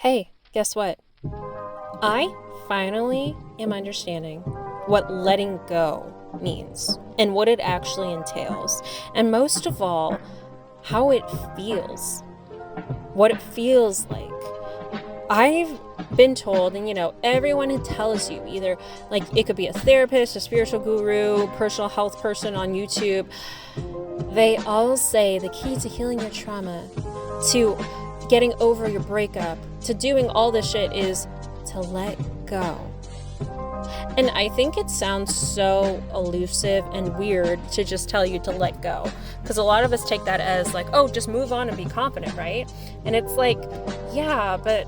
Hey, guess what? I finally am understanding what letting go means and what it actually entails. And most of all, how it feels. What it feels like. I've been told, and everyone who tells you either like it could be a therapist, a spiritual guru, personal health person on YouTube, they all say the key to healing your trauma, to getting over your breakup, to doing all this shit is to let go. And I think it sounds so elusive and weird to just tell you to let go. Because a lot of us take that as like, oh, just move on and be confident, right? And it's like, yeah, but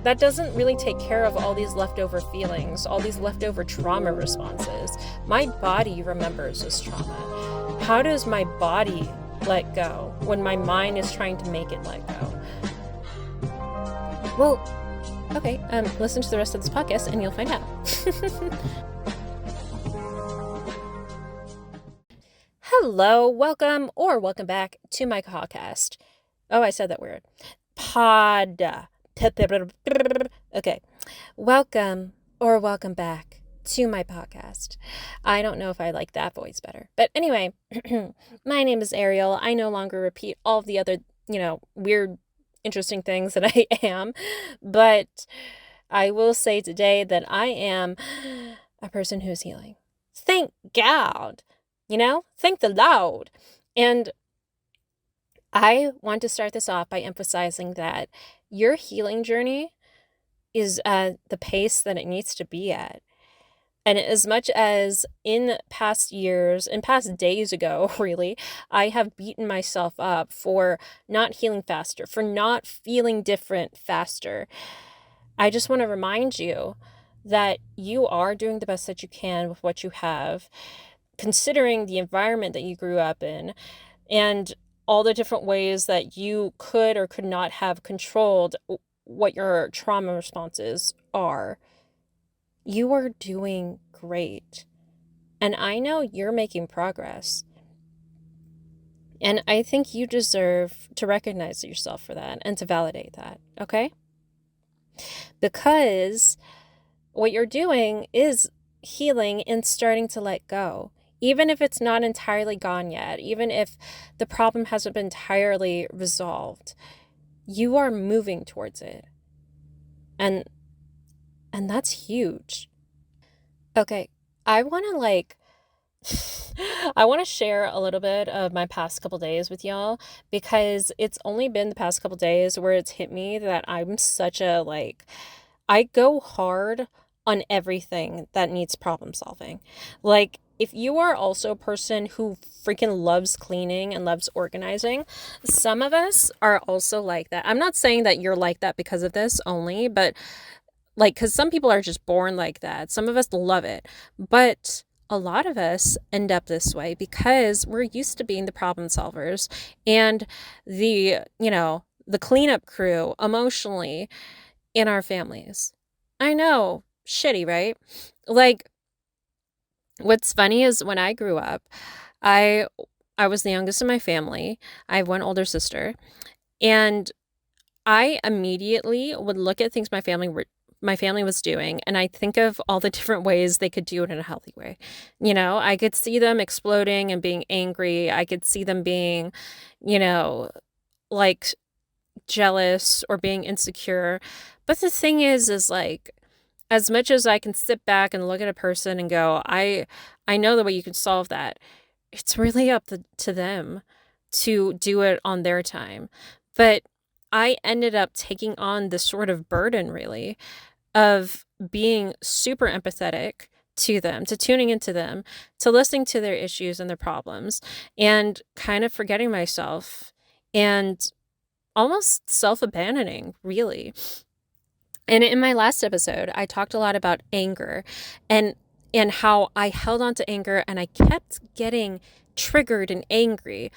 that doesn't really take care of all these leftover feelings, all these leftover trauma responses. My body remembers this trauma. How does my body let go when my mind is trying to make it let go? Well, okay, listen to the rest of this podcast and you'll find out. Hello, welcome back to my podcast. Oh, I said that weird. Okay, welcome back to my podcast. I don't know if I like that voice better. But anyway, my name is Arielle. I no longer repeat all of the other, weird, interesting things that I am. But I will say today that I am a person who's healing. Thank God. Thank the Lord. And I want to start this off by emphasizing that your healing journey is at the pace that it needs to be at. And as much as in past years, in past days ago, really, I have beaten myself up for not healing faster, for not feeling different faster, I just want to remind you that you are doing the best that you can with what you have, considering the environment that you grew up in and all the different ways that you could or could not have controlled what your trauma responses are. You are doing great. And I know you're making progress. And I think you deserve to recognize yourself for that and to validate that, okay? Because what you're doing is healing and starting to let go. Even if it's not entirely gone yet, even if the problem hasn't been entirely resolved, you are moving towards it. And that's huge. Okay, I want to share a little bit of my past couple days with y'all because it's only been the past couple days where it's hit me that I'm such a I go hard on everything that needs problem solving. Like, if you are also a person who freaking loves cleaning and loves organizing, some of us are also like that. I'm not saying that you're like that because of this only, but because some people are just born like that. Some of us love it, but a lot of us end up this way because we're used to being the problem solvers and the cleanup crew emotionally in our families. I know, shitty, right? What's funny is when I grew up, I was the youngest in my family. I have one older sister, and I immediately would look at things my family was doing, and I think of all the different ways they could do it in a healthy way. I could see them exploding and being angry. I could see them being, like jealous or being insecure. But the thing is as much as I can sit back and look at a person and go, I know the way you can solve that, it's really up to them to do it on their time. But I ended up taking on this sort of burden, really, of being super empathetic to them, to tuning into them, to listening to their issues and their problems, and kind of forgetting myself and almost self-abandoning, really. And in my last episode, I talked a lot about anger and how I held on to anger and I kept getting triggered and angry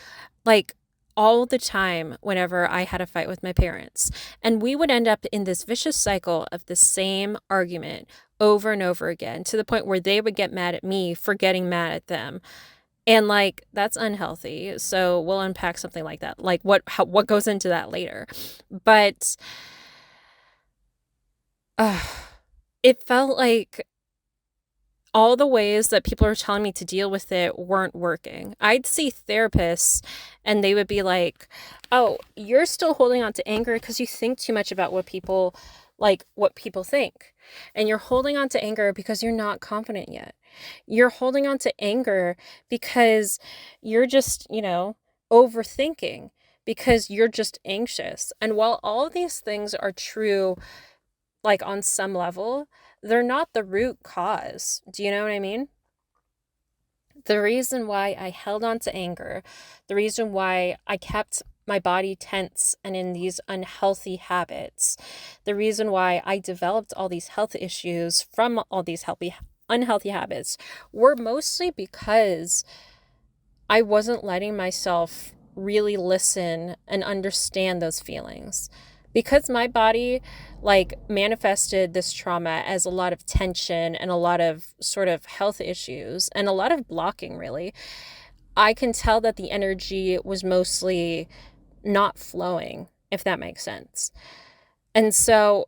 all the time whenever I had a fight with my parents. And we would end up in this vicious cycle of the same argument over and over again, to the point where they would get mad at me for getting mad at them. And that's unhealthy. So we'll unpack something like that. What goes into that later. But Ugh, it felt like all the ways that people are telling me to deal with it weren't working. I'd see therapists and they would be like, "Oh, you're still holding on to anger because you think too much about what people think. And you're holding on to anger because you're not confident yet. You're holding on to anger because you're just, overthinking because you're just anxious." And while all of these things are true, like on some level, they're not the root cause. Do you know what I mean? The reason why I held on to anger, the reason why I kept my body tense and in these unhealthy habits, the reason why I developed all these health issues from all these unhealthy habits were mostly because I wasn't letting myself really listen and understand those feelings. Because my body manifested this trauma as a lot of tension and a lot of sort of health issues and a lot of blocking, really. I can tell that the energy was mostly not flowing, if that makes sense. And so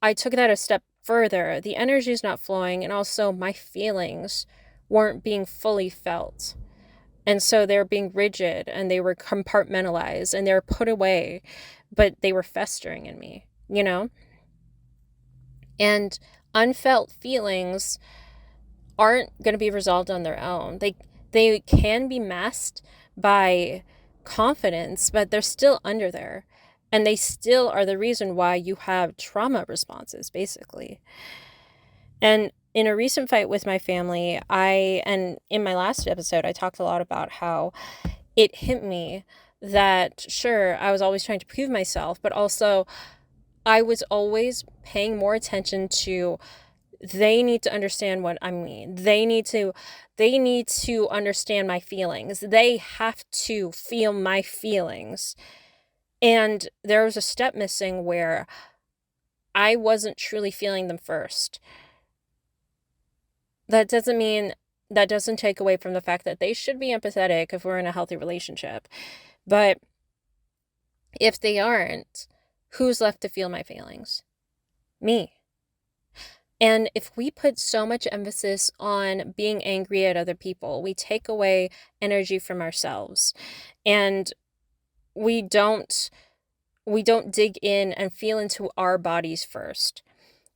I took that a step further. The energy is not flowing, and also my feelings weren't being fully felt. And so they're being rigid and they were compartmentalized and they're put away, but they were festering in me, you know? And unfelt feelings aren't going to be resolved on their own. They can be masked by confidence, but they're still under there. And they still are the reason why you have trauma responses, basically. And in a recent fight with my family, and in my last episode, I talked a lot about how it hit me that, sure, I was always trying to prove myself, but also I was always paying more attention to, they need to understand what I mean. They need to understand my feelings. They have to feel my feelings. And there was a step missing where I wasn't truly feeling them first. That doesn't mean that doesn't take away from the fact that they should be empathetic if we're in a healthy relationship. But if they aren't, who's left to feel my feelings? Me. And if we put so much emphasis on being angry at other people, we take away energy from ourselves. And we don't we don't dig in and feel into our bodies first.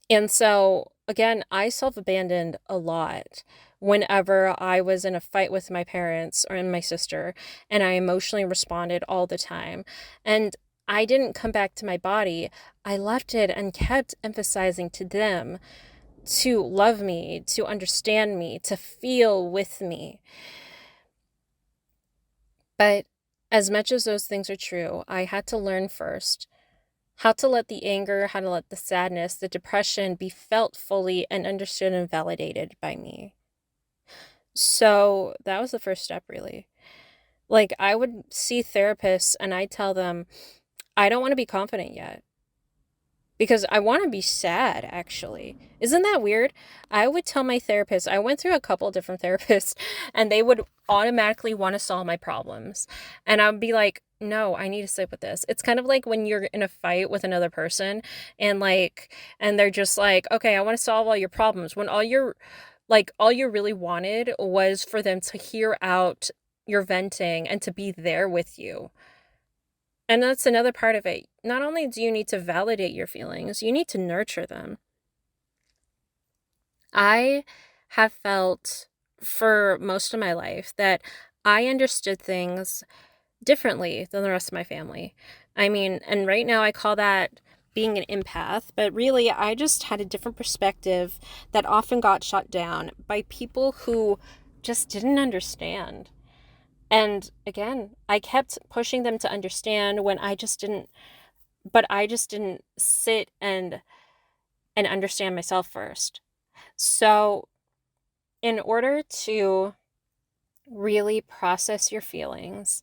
And so, again, I self-abandoned a lot whenever I was in a fight with my parents or my sister, and I emotionally responded all the time. And I didn't come back to my body. I left it and kept emphasizing to them to love me, to understand me, to feel with me. But as much as those things are true, I had to learn first how to let the anger, how to let the sadness, the depression be felt fully and understood and validated by me. So that was the first step, really. Like, I would see therapists and I tell them, I don't want to be confident yet because I want to be sad, actually. Isn't that weird? I would tell my therapist, I went through a couple different therapists, and they would automatically want to solve my problems. And I'd be like, no, I need to sit with this. It's kind of like when you're in a fight with another person and and they're just like, okay, I want to solve all your problems. When all you really wanted was for them to hear out your venting and to be there with you. And that's another part of it. Not only do you need to validate your feelings, you need to nurture them. I have felt for most of my life that I understood things differently than the rest of my family. I mean, and right now I call that being an empath, but really I just had a different perspective that often got shot down by people who just didn't understand. And again, I kept pushing them to understand when I just didn't sit and understand myself first. So, in order to really process your feelings,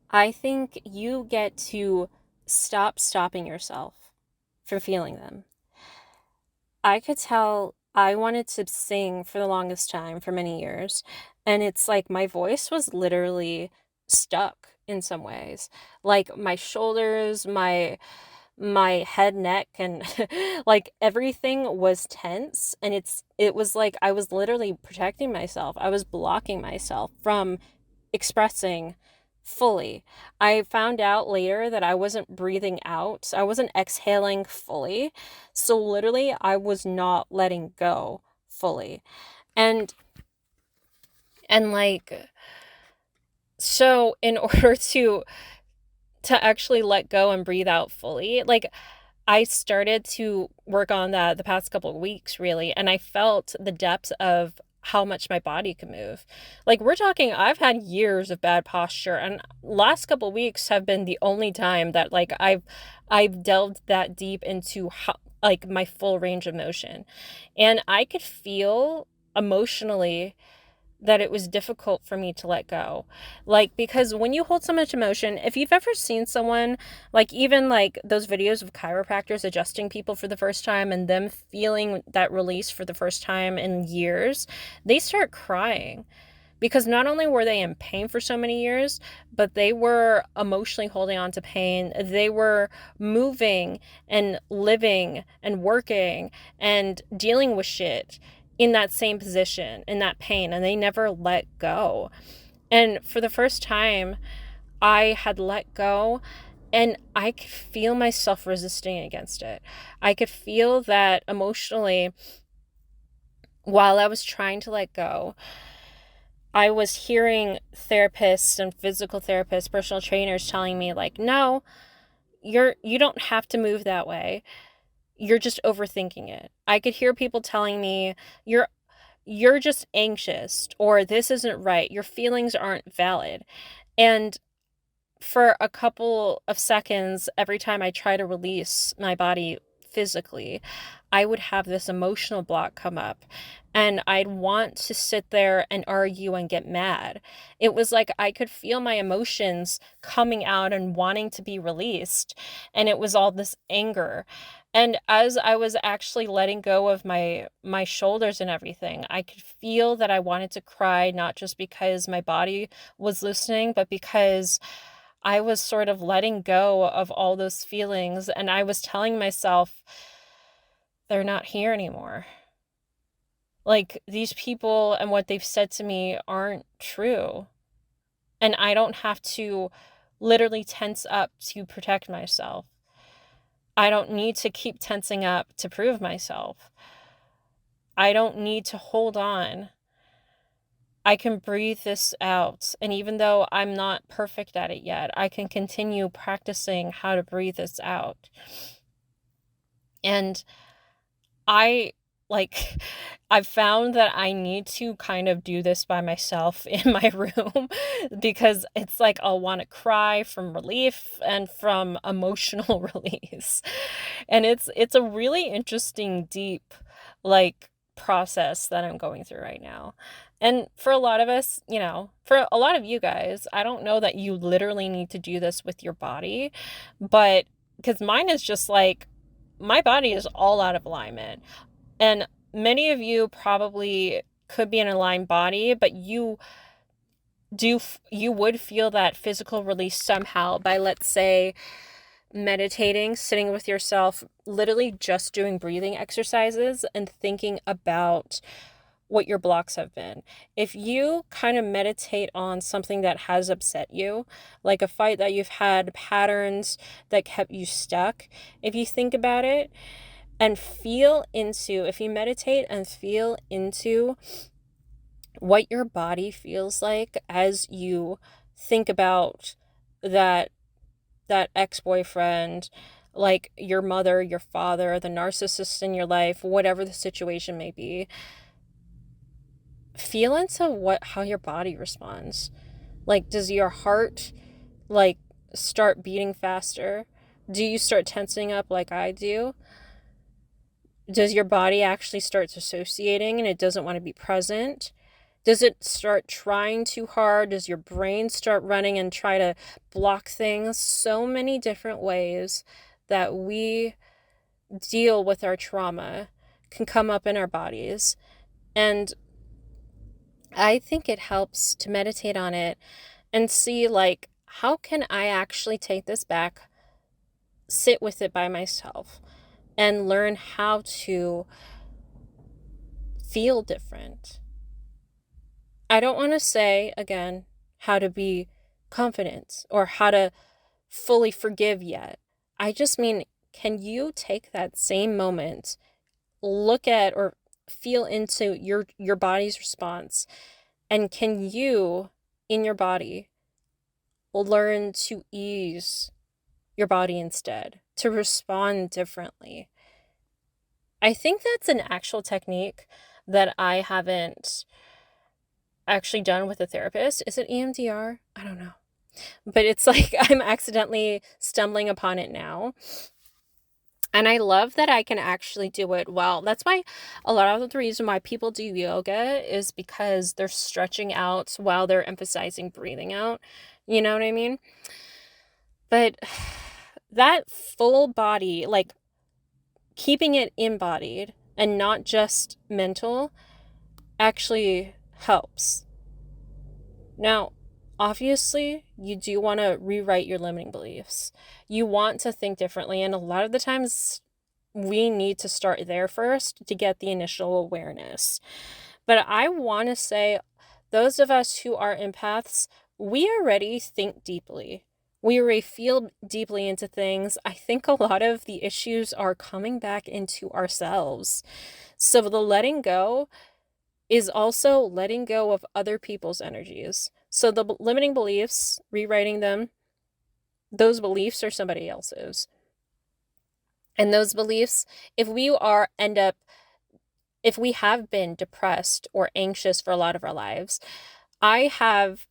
I think you get to stop stopping yourself from feeling them. I could tell I wanted to sing for the longest time, for many years, and it's like my voice was literally stuck in some ways. Like my shoulders, my head, neck, and like everything was tense. And it was like I was literally protecting myself. I was blocking myself from expressing fully. I found out later that I wasn't breathing out. I wasn't exhaling fully. So literally I was not letting go fully. And like, so in order to actually let go and breathe out fully, like, I started to work on that the past couple of weeks, really, and I felt the depth of how much my body could move. Like, we're talking, I've had years of bad posture, and last couple of weeks have been the only time that like I've delved that deep into how, like, my full range of motion. And I could feel emotionally that it was difficult for me to let go. Like, because when you hold so much emotion, if you've ever seen someone, like, even like those videos of chiropractors adjusting people for the first time and them feeling that release for the first time in years, they start crying because not only were they in pain for so many years, but they were emotionally holding on to pain. They were moving and living and working and dealing with shit in that same position, in that pain, and they never let go. And for the first time, I had let go, and I could feel myself resisting against it. I could feel that emotionally while I was trying to let go. I was hearing therapists and physical therapists, personal trainers telling me like, "No, you don't have to move that way. You're just overthinking it." I could hear people telling me, "You're just anxious," or "This isn't right. Your feelings aren't valid." And for a couple of seconds, every time I try to release my body physically, I would have this emotional block come up, and I'd want to sit there and argue and get mad. It was like I could feel my emotions coming out and wanting to be released, and it was all this anger. And as I was actually letting go of my shoulders and everything, I could feel that I wanted to cry, not just because my body was listening, but because I was sort of letting go of all those feelings, and I was telling myself, they're not here anymore. Like, these people and what they've said to me aren't true. And I don't have to literally tense up to protect myself. I don't need to keep tensing up to prove myself. I don't need to hold on. I can breathe this out. And even though I'm not perfect at it yet, I can continue practicing how to breathe this out. And I like I've found that I need to kind of do this by myself in my room because it's like I'll want to cry from relief and from emotional release. And it's a really interesting deep like process that I'm going through right now. And for a lot of us, for a lot of you guys, I don't know that you literally need to do this with your body, but because mine is just like my body is all out of alignment. And many of you probably could be in an aligned body, but you would feel that physical release somehow by, let's say, meditating, sitting with yourself, literally just doing breathing exercises and thinking about what your blocks have been. If you kind of meditate on something that has upset you, like a fight that you've had, patterns that kept you stuck, if you think about it and if you meditate and feel into what your body feels like as you think about that ex-boyfriend, like your mother, your father, the narcissist in your life, whatever the situation may be, feel into how your body responds. Like, does your heart like start beating faster? Do you start tensing up like I do? Does your body actually start dissociating and it doesn't want to be present? Does it start trying too hard? Does your brain start running and try to block things? So many different ways that we deal with our trauma can come up in our bodies. And I think it helps to meditate on it and see, like, how can I actually take this back sit with it by myself and learn how to feel different. I don't want to say, again, how to be confident or how to fully forgive yet. I just mean, can you take that same moment, look at or feel into your body's response, and can you in your body learn to ease your body instead, to respond differently? I think that's an actual technique that I haven't actually done with a therapist. Is it EMDR? I don't know. But it's like I'm accidentally stumbling upon it now. And I love that I can actually do it well. That's why a lot of the reason why people do yoga is because they're stretching out while they're emphasizing breathing out. You know what I mean? But that full body, like keeping it embodied and not just mental, actually helps. Now, obviously, you do want to rewrite your limiting beliefs. You want to think differently, and a lot of the times we need to start there first to get the initial awareness. But I want to say, those of us who are empaths, we already think deeply. We already feel deeply into things. I think a lot of the issues are coming back into ourselves. So the letting go is also letting go of other people's energies. So the limiting beliefs, rewriting them, those beliefs are somebody else's. And those beliefs, if we have been depressed or anxious for a lot of our lives, I have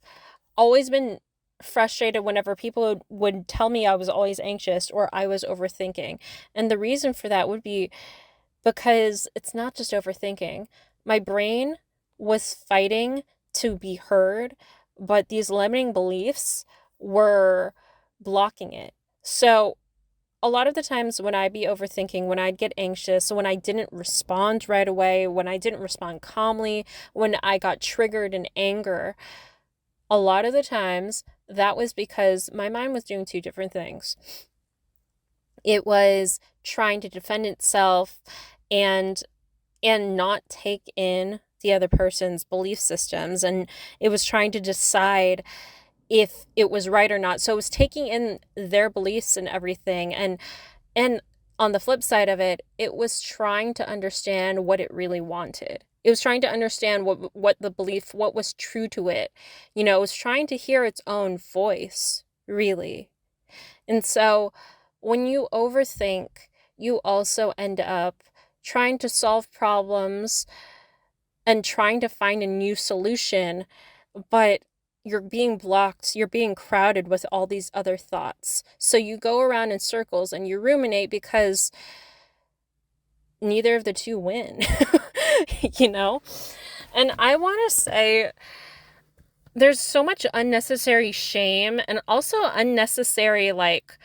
always been frustrated whenever people would tell me I was always anxious or I was overthinking. And the reason for that would be because it's not just overthinking. My brain was fighting to be heard, but these limiting beliefs were blocking it. So a lot of the times when I'd be overthinking, when I'd get anxious, when I didn't respond right away, when I didn't respond calmly, when I got triggered in anger, a lot of the times that was because my mind was doing two different things. It was trying to defend itself and not take in the other person's belief systems, and it was trying to decide if it was right or not. So it was taking in their beliefs and everything, and on the flip side of it, it was trying to understand what it really wanted. It was trying to understand what the belief, what was true to it. You know, it was trying to hear its own voice, really. And so when you overthink, you also end up trying to solve problems and trying to find a new solution, but you're being blocked, you're being crowded with all these other thoughts. So you go around in circles and you ruminate because neither of the two win, you know? And I want to say there's so much unnecessary shame and also unnecessary, like,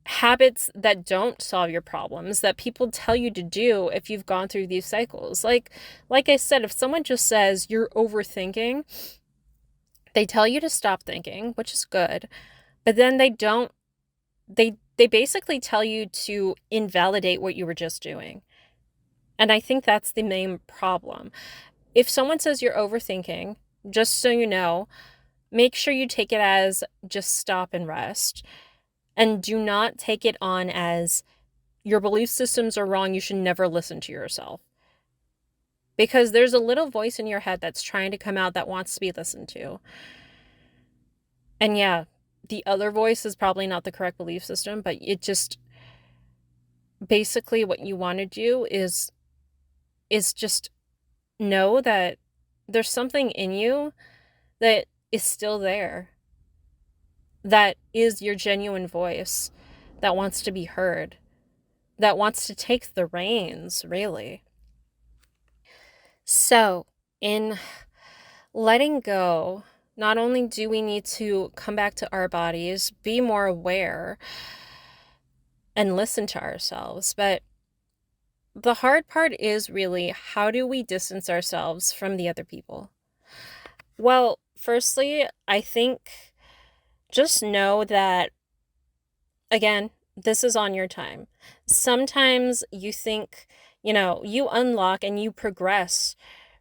habits that don't solve your problems that people tell you to do if you've gone through these cycles. Like I said, if someone just says you're overthinking, they tell you to stop thinking, which is good, but then they basically tell you to invalidate what you were just doing. And I think that's the main problem. If someone says you're overthinking, just so you know, make sure you take it as just stop and rest. And do not take it on as your belief systems are wrong, you should never listen to yourself. Because there's a little voice in your head that's trying to come out that wants to be listened to. And yeah, the other voice is probably not the correct belief system, but it just basically what you want to do is just know that there's something in you that is still there. That is your genuine voice that wants to be heard, that wants to take the reins, really. So, in letting go, not only do we need to come back to our bodies, be more aware, and listen to ourselves, but the hard part is really, how do we distance ourselves from the other people? Well, firstly, I think just know that, again, this is on your time. Sometimes you think, you unlock and you progress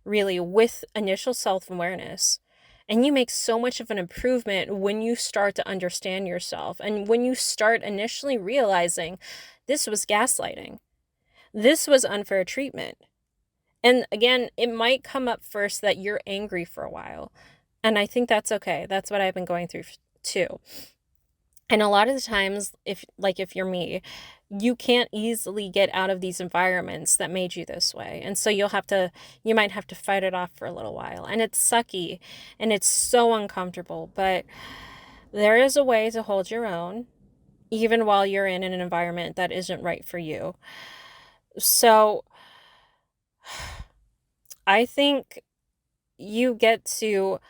really with initial self-awareness. And you make so much of an improvement when you start to understand yourself and when you start initially realizing this was gaslighting. This was unfair treatment. And again, it might come up first that you're angry for a while. And I think that's okay. That's what I've been going through too. And a lot of the times, if you're me, you can't easily get out of these environments that made you this way. And so you might have to fight it off for a little while. And it's sucky and it's so uncomfortable, but there is a way to hold your own, even while you're in an environment that isn't right for you. So I think you get to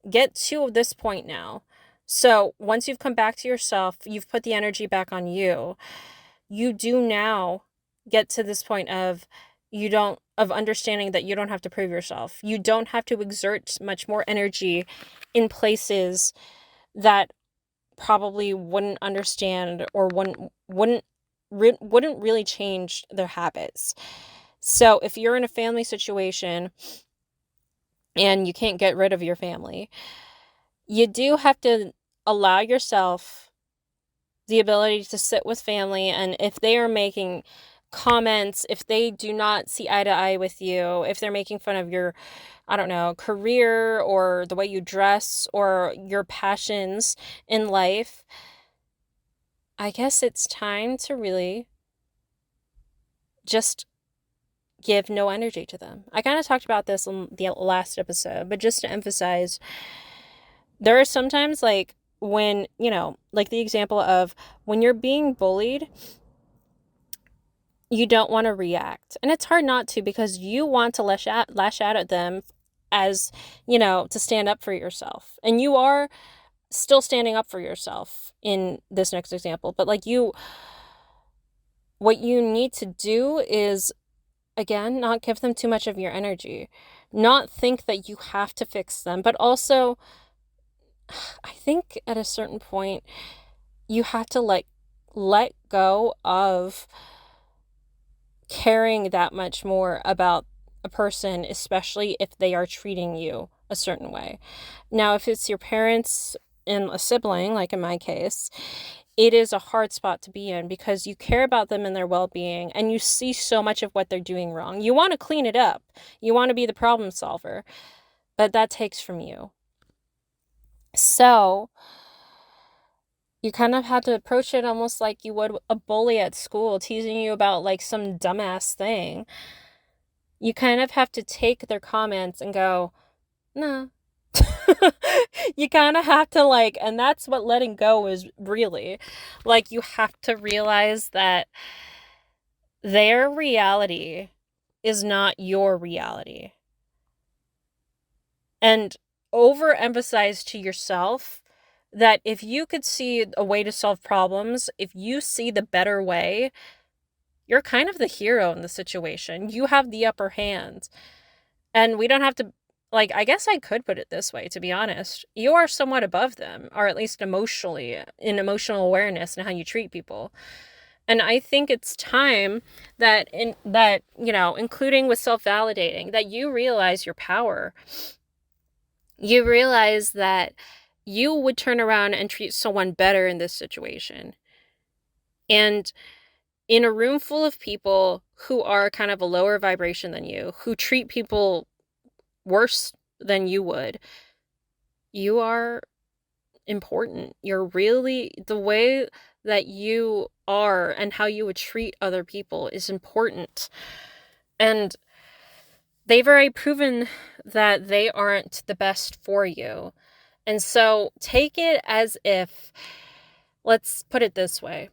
this point now. So once you've come back to yourself, you've put the energy back on you. You do now get to this point of understanding that you don't have to prove yourself. You don't have to exert much more energy in places that probably wouldn't understand or wouldn't really change their habits. So if you're in a family situation and you can't get rid of your family, you do have to allow yourself the ability to sit with family, and if they are making comments, if they do not see eye to eye with you, if they're making fun of your, I don't know, career or the way you dress or your passions in life, I guess it's time to really just give no energy to them. I kind of talked about this in the last episode, but just to emphasize, there are sometimes like when, like the example of when you're being bullied, you don't want to react. And it's hard not to, because you want to lash out at them as, to stand up for yourself. And you are still standing up for yourself in this next example. But what you need to do is, again, not give them too much of your energy. Not think that you have to fix them, but also I think at a certain point you have to let go of caring that much more about a person, especially if they are treating you a certain way. Now, if it's your parents and a sibling, like in my case, it is a hard spot to be in because you care about them and their well-being, and you see so much of what they're doing wrong. You want to clean it up. You want to be the problem solver, but that takes from you. So you kind of have to approach it almost like you would a bully at school teasing you about like some dumbass thing. You kind of have to take their comments and go, no. You kind of have to and that's what letting go is really. Like, you have to realize that their reality is not your reality. And overemphasize to yourself that if you could see a way to solve problems, if you see the better way, you're kind of the hero in the situation. You have the upper hand. And we don't have to, I guess I could put it this way, to be honest. You are somewhat above them, or at least emotionally, in emotional awareness and how you treat people. And I think it's time that, including with self-validating, that you realize your power. You realize that you would turn around and treat someone better in this situation. And in a room full of people who are kind of a lower vibration than you, who treat people worse than you would, you are important. You're really, the way that you are and how you would treat other people is important. And they've already proven that they aren't the best for you. And so take it as if, let's put it this way.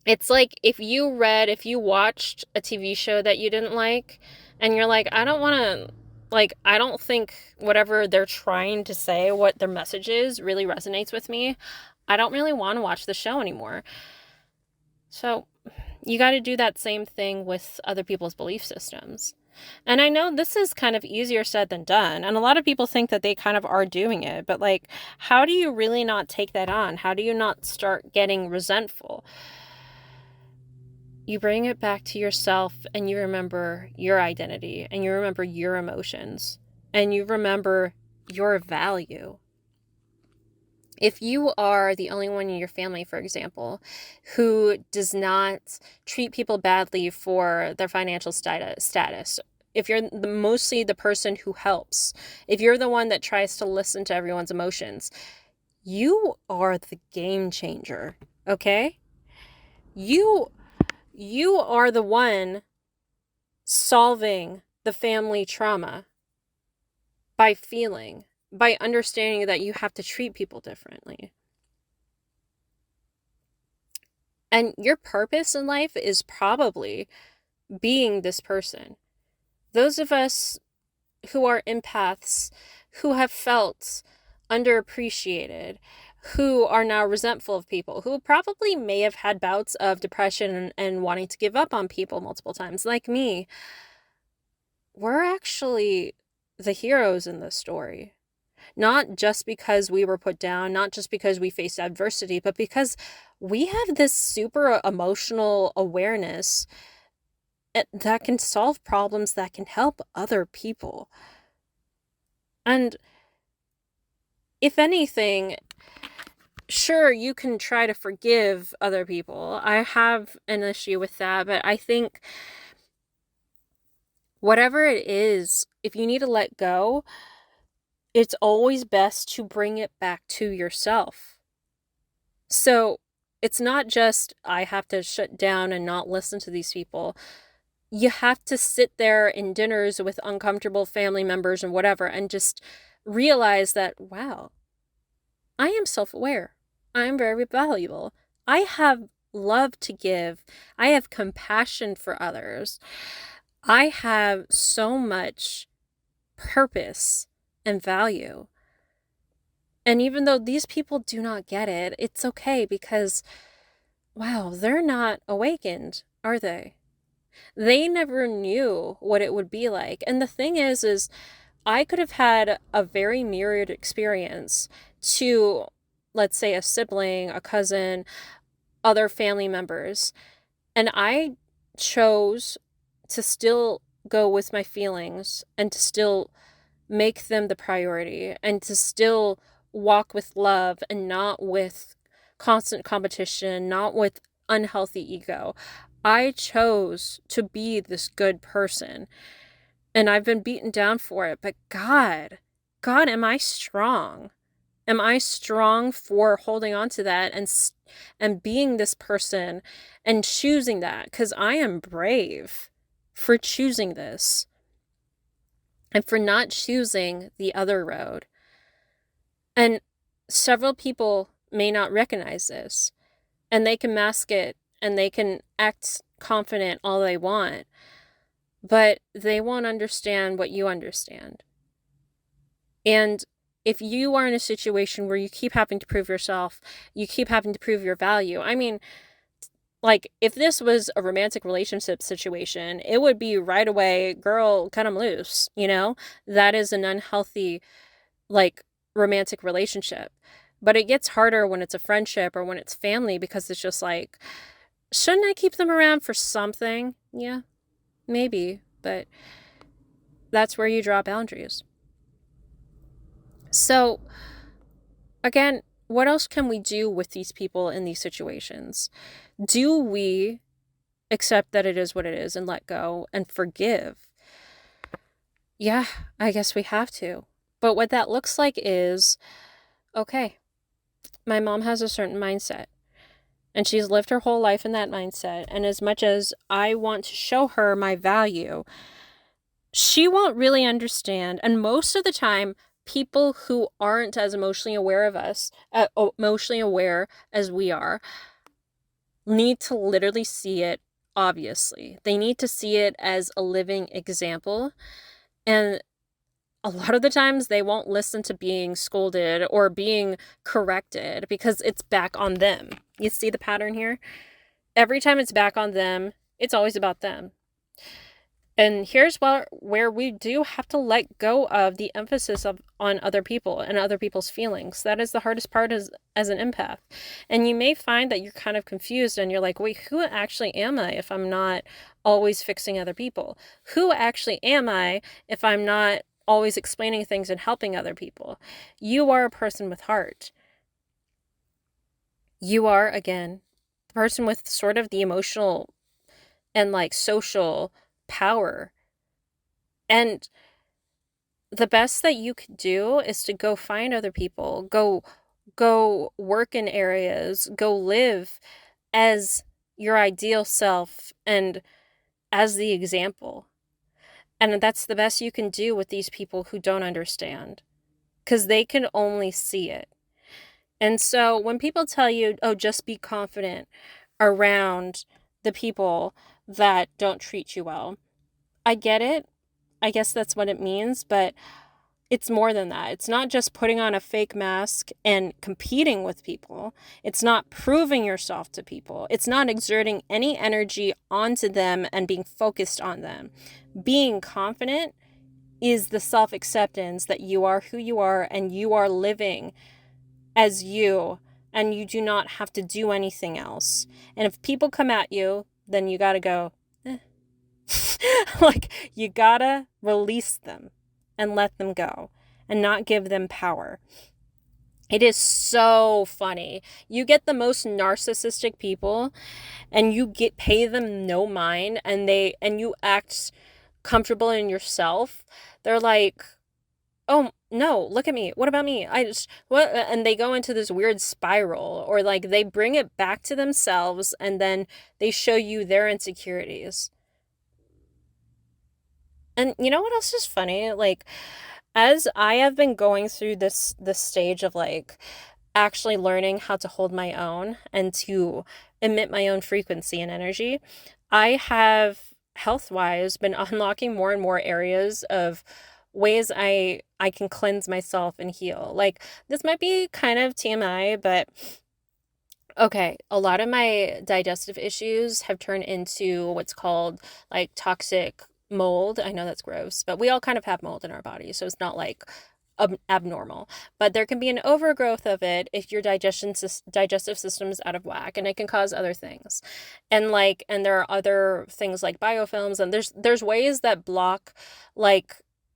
It's like if you watched a TV show that you didn't like, and you're like, I don't think whatever they're trying to say, what their message is, really resonates with me. I don't really want to watch the show anymore. So you got to do that same thing with other people's belief systems. And I know this is kind of easier said than done. And a lot of people think that they kind of are doing it. But like, how do you really not take that on? How do you not start getting resentful? You bring it back to yourself and you remember your identity and you remember your emotions and you remember your value. If you are the only one in your family, for example, who does not treat people badly for their financial status, if you're mostly the person who helps, if you're the one that tries to listen to everyone's emotions, you are the game changer, okay? You are the one solving the family trauma by understanding that you have to treat people differently. And your purpose in life is probably being this person. Those of us who are empaths, who have felt underappreciated, who are now resentful of people, who probably may have had bouts of depression and wanting to give up on people multiple times, like me, we're actually the heroes in this story. Not just because we were put down, not just because we faced adversity, but because we have this super emotional awareness that can solve problems, that can help other people. And if anything, sure, you can try to forgive other people. I have an issue with that, but I think whatever it is, if you need to let go, it's always best to bring it back to yourself. So it's not just, I have to shut down and not listen to these people. You have to sit there in dinners with uncomfortable family members and whatever and just realize that, wow, I am self-aware. I am very valuable. I have love to give. I have compassion for others. I have so much purpose and value. And even though these people do not get it, it's okay because, wow, they're not awakened, are they? They never knew what it would be like. And the thing is I could have had a very mirrored experience to, let's say, a sibling, a cousin, other family members. And I chose to still go with my feelings and to still make them the priority and to still walk with love and not with constant competition, not with unhealthy ego. I chose to be this good person and I've been beaten down for it, but God, am I strong? Am I strong for holding on to that and being this person and choosing that? Because I am brave for choosing this and for not choosing the other road. And several people may not recognize this, and they can mask it and they can act confident all they want, but they won't understand what you understand. And if you are in a situation where you keep having to prove yourself, you keep having to prove your value, I mean, like, if this was a romantic relationship situation, it would be right away, girl, cut them loose, you know? That is an unhealthy, like, romantic relationship. But it gets harder when it's a friendship or when it's family because it's just like, shouldn't I keep them around for something? Yeah, maybe, but that's where you draw boundaries. So, again, what else can we do with these people in these situations? Do we accept that it is what it is and let go and forgive? Yeah, I guess we have to. But what that looks like is, okay, my mom has a certain mindset and she's lived her whole life in that mindset. And as much as I want to show her my value, she won't really understand. And most of the time, people who aren't as emotionally aware of us, emotionally aware as we are, need to literally see it, obviously. They need to see it as a living example. And a lot of the times they won't listen to being scolded or being corrected because it's back on them. You see the pattern here? Every time it's back on them, it's always about them. And here's where we do have to let go of the emphasis on other people and other people's feelings. That is the hardest part as an empath. And you may find that you're kind of confused and you're like, wait, who actually am I if I'm not always fixing other people? Who actually am I if I'm not always explaining things and helping other people? You are a person with heart. You are, again, the person with sort of the emotional and like social power. And the best that you could do is to go find other people, go work in areas, go live as your ideal self and as the example. And that's the best you can do with these people who don't understand, because they can only see it. And so when people tell you, oh, just be confident around the people that don't treat you well, I get it. I guess that's what it means, but it's more than that. It's not just putting on a fake mask and competing with people. It's not proving yourself to people. It's not exerting any energy onto them and being focused on them. Being confident is the self-acceptance that you are who you are and you are living as you, and you do not have to do anything else. And if people come at you, then you gotta go, like, you gotta release them and let them go and not give them power. It is so funny. You get the most narcissistic people and you pay them no mind, and you act comfortable in yourself. They're like, oh no, look at me, what about me, I just what, and they go into this weird spiral, or like they bring it back to themselves and then they show you their insecurities. And you know what else is funny? Like, as I have been going through this stage of like actually learning how to hold my own and to emit my own frequency and energy, I have health-wise been unlocking more and more areas of ways I can cleanse myself and heal. Like, this might be kind of TMI, but okay, a lot of my digestive issues have turned into what's called like toxic mold. I know that's gross, but we all kind of have mold in our bodies, so it's not like abnormal. But there can be an overgrowth of it if your digestive system is out of whack, and it can cause other things. And there are other things like biofilms, and there's ways that block like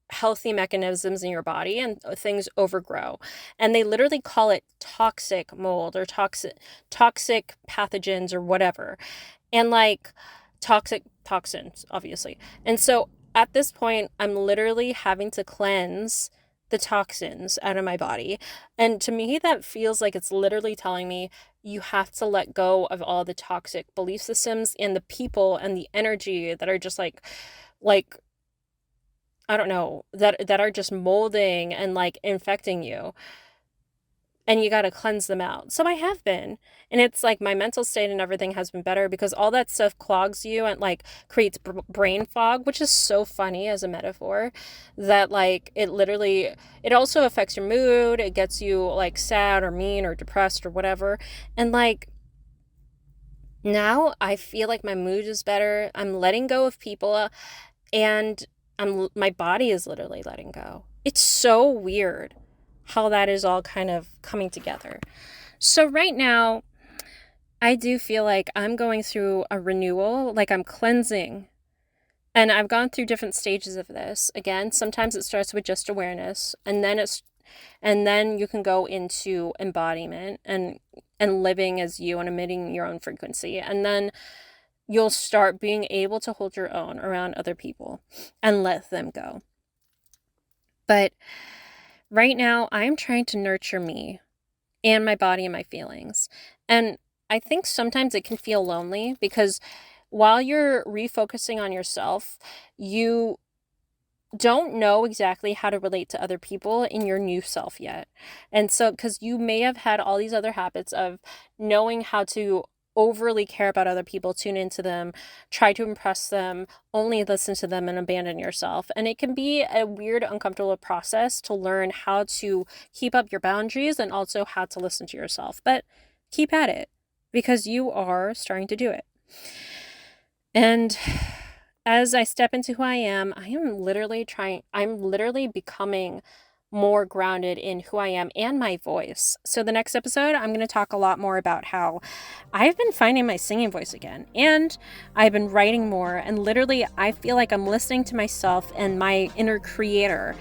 healthy mechanisms in your body, and things overgrow, and they literally call it toxic mold or toxic pathogens or whatever, and like toxic toxins, obviously. And so at this point I'm literally having to cleanse the toxins out of my body, and to me that feels like it's literally telling me you have to let go of all the toxic belief systems and the people and the energy that are just like I don't know, that are just molding and like infecting you. And you got to cleanse them out. So I have been. And it's like my mental state and everything has been better because all that stuff clogs you and like creates brain fog, which is so funny as a metaphor, that like it also affects your mood. It gets you like sad or mean or depressed or whatever. And like now I feel like my mood is better. I'm letting go of people, and my body is literally letting go. It's so weird how that is all kind of coming together. So right now, I do feel like I'm going through a renewal, like I'm cleansing. And I've gone through different stages of this. Again, sometimes it starts with just awareness, and then you can go into embodiment and living as you and emitting your own frequency. And then you'll start being able to hold your own around other people and let them go. But right now, I'm trying to nurture me and my body and my feelings. And I think sometimes it can feel lonely because while you're refocusing on yourself, you don't know exactly how to relate to other people in your new self yet. And so, because you may have had all these other habits of knowing how to overly care about other people, tune into them, try to impress them, only listen to them, and abandon yourself. And it can be a weird, uncomfortable process to learn how to keep up your boundaries and also how to listen to yourself. But keep at it because you are starting to do it. And as I step into who I am I'm literally becoming more grounded in who I am and my voice. So the next episode, I'm going to talk a lot more about how I've been finding my singing voice again, and I've been writing more, and literally I feel like I'm listening to myself and my inner creator,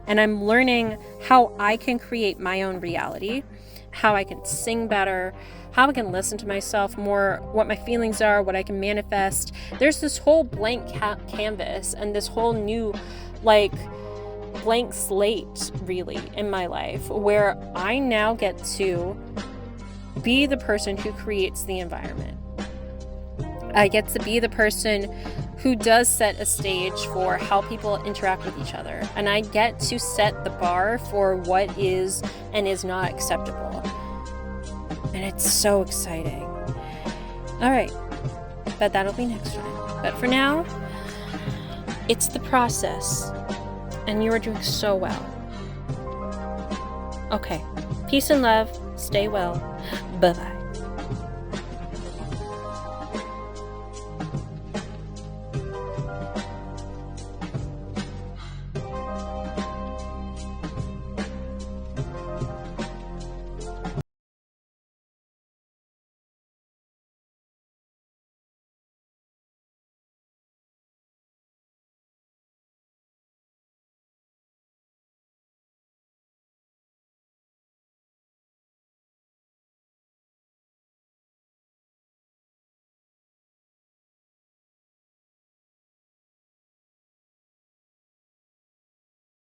and I'm learning how I can create my own reality, how I can sing better, how I can listen to myself more, what my feelings are, what I can manifest. There's this whole blank canvas and this whole new, blank slate, really, in my life, where I now get to be the person who creates the environment. I get to be the person who does set a stage for how people interact with each other. And I get to set the bar for what is and is not acceptable. And it's so exciting. All right, but that'll be next time. But for now, it's the process. And you are doing so well. Okay, peace and love. Stay well. Bye-bye.